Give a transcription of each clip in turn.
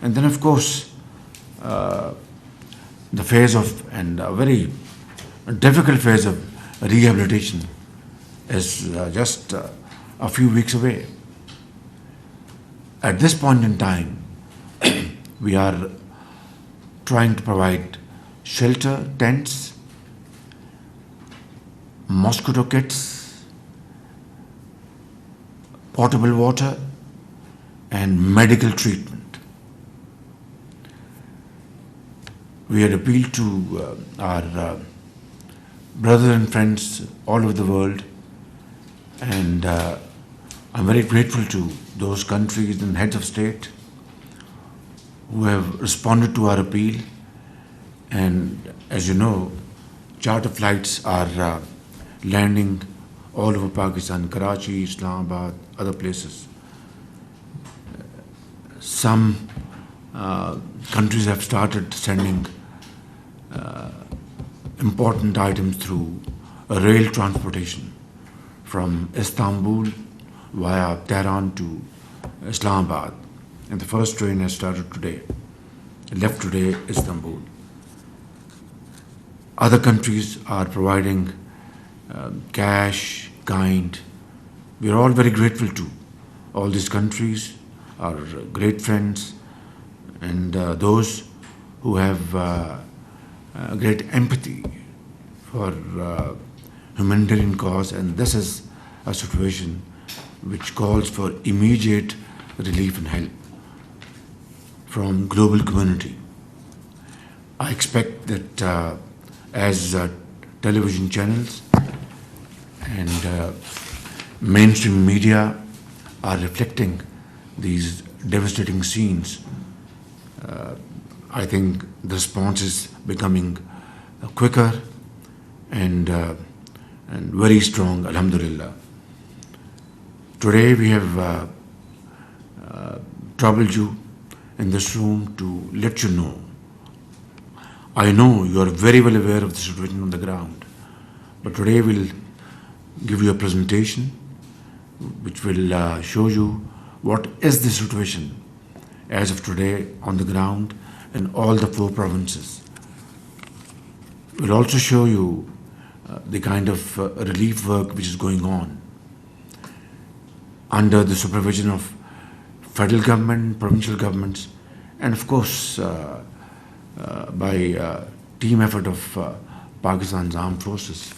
And then, of course, the phase of, and a very difficult phase of rehabilitation is just a few weeks away. At this point in time, we are trying to provide shelter, tents, mosquito kits, potable water, and medical treatment. We had appealed to our brothers and friends all over the world, and I'm very grateful to those countries and heads of state who have responded to our appeal. And as you know, charter flights are landing all over Pakistan, Karachi, Islamabad, other places. Some countries have started sending important items through rail transportation from Istanbul via Tehran to Islamabad. And the first train has started today, left today Istanbul. Other countries are providing cash, kind. We are all very grateful to all these countries, our great friends, and those who have great empathy for humanitarian cause. And this is a situation which calls for immediate relief and help from global community. I expect that as television channels and mainstream media are reflecting these devastating scenes, I think the response is becoming quicker and very strong, alhamdulillah. Today we have troubled you in this room to let you know. I know you are very well aware of the situation on the ground, but today we'll give you a presentation which will show you what is the situation as of today on the ground in all the 4 provinces. We'll also show you the kind of relief work which is going on under the supervision of federal government, provincial governments, and of course by team effort of Pakistan's armed forces.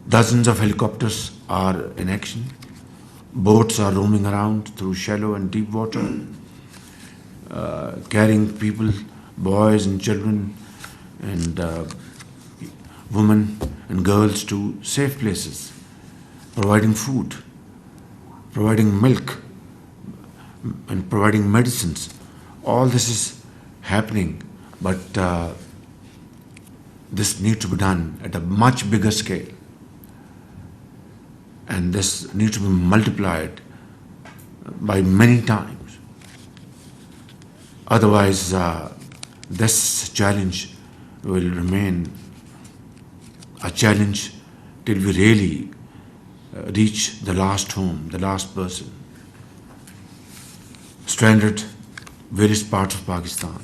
Dozens of helicopters are in action. Boats are roaming around through shallow and deep water, carrying people, boys and children and women and girls to safe places, providing food, providing milk, and providing medicines. All this is happening, but this needs to be done at a much bigger scale. And this needs to be multiplied by many times. Otherwise, this challenge will remain a challenge till we really reach the last home, the last person, stranded various parts of Pakistan.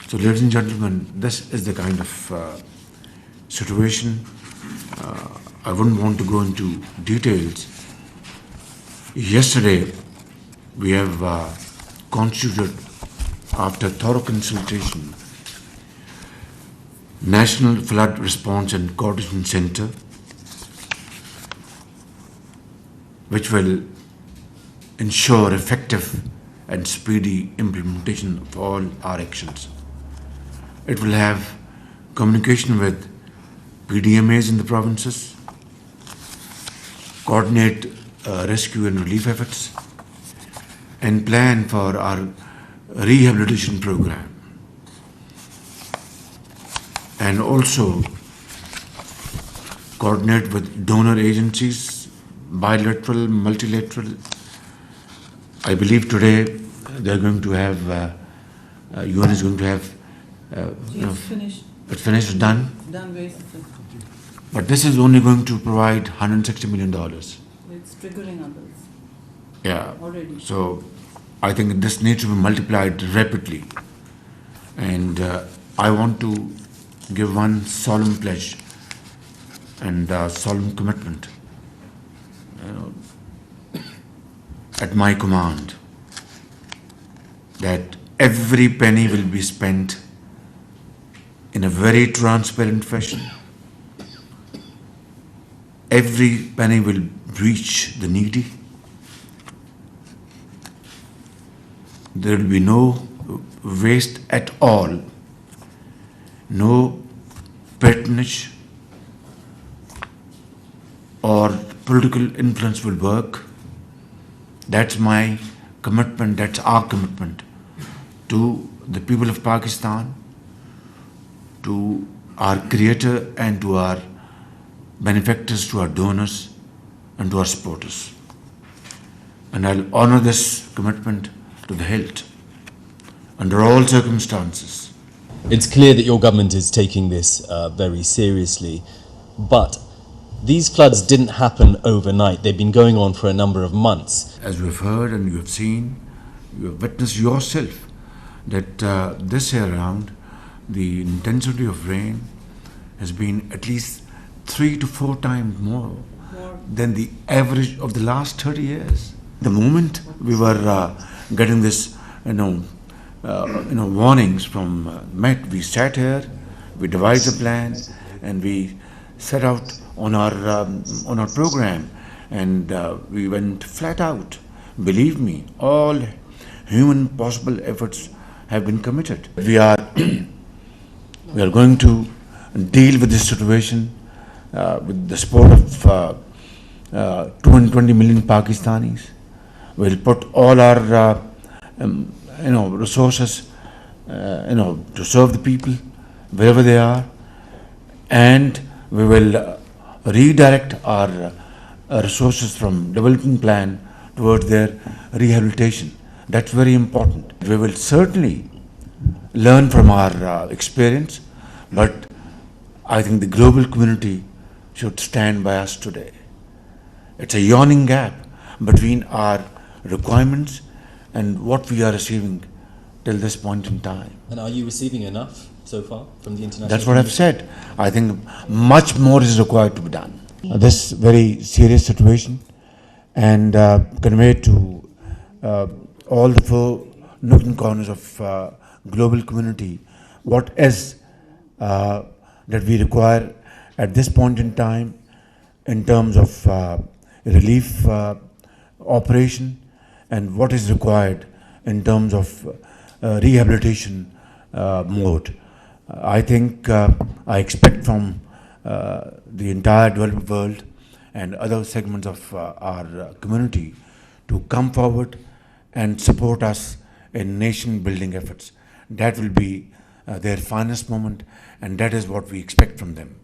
So, ladies and gentlemen, this is the kind of situation. I wouldn't want to go into details. Yesterday, we have constituted, after thorough consultation, National Flood Response and Coordination Center, which will ensure effective and speedy implementation of all our actions. It will have communication with PDMAs in the provinces, coordinate rescue and relief efforts, and plan for our rehabilitation program. And also coordinate with donor agencies, bilateral, multilateral. I believe today they're going to have, UN is going to have, It's finished. It's finished, done? Done very successfully. But this is only going to provide $160 million. It's triggering others Yeah. already. So I think this needs to be multiplied rapidly. And I want to give one solemn pledge and solemn commitment at my command that every penny will be spent in a very transparent fashion. Every penny will reach the needy. There will be no waste at all, no patronage or political influence will work. That's my commitment, that's our commitment to the people of Pakistan, to our Creator and to our benefactors, to our donors and to our supporters. And I'll honor this commitment to the hilt under all circumstances. It's clear that your government is taking this very seriously, but these floods didn't happen overnight. They've been going on for a number of months. As you have heard and you have seen, you have witnessed yourself that this year around, the intensity of rain has been at least 3 to 4 times more than the average of the last 30 years. The moment we were getting this, warnings from Met, we sat here, we devised a plan, and we set out on our program, and we went flat out. Believe me, all human possible efforts have been committed. We are going to deal with this situation with the support of 220 million Pakistanis. We'll put all our resources to serve the people wherever they are, and we will redirect our resources from development plan towards their rehabilitation. That's very important. We will certainly learn from our experience, but I think the global community should stand by us today. It's a yawning gap between our requirements and what we are receiving till this point in time. And are you receiving enough so far from the international That's what I've said. I think much more is required to be done. This very serious situation and convey to all the 4 nooks and corners of global community what is that we require at this point in time in terms of relief operation and what is required in terms of rehabilitation mode. I think I expect from the entire developed world and other segments of our community to come forward and support us in nation building efforts. That will be their finest moment, and that is what we expect from them.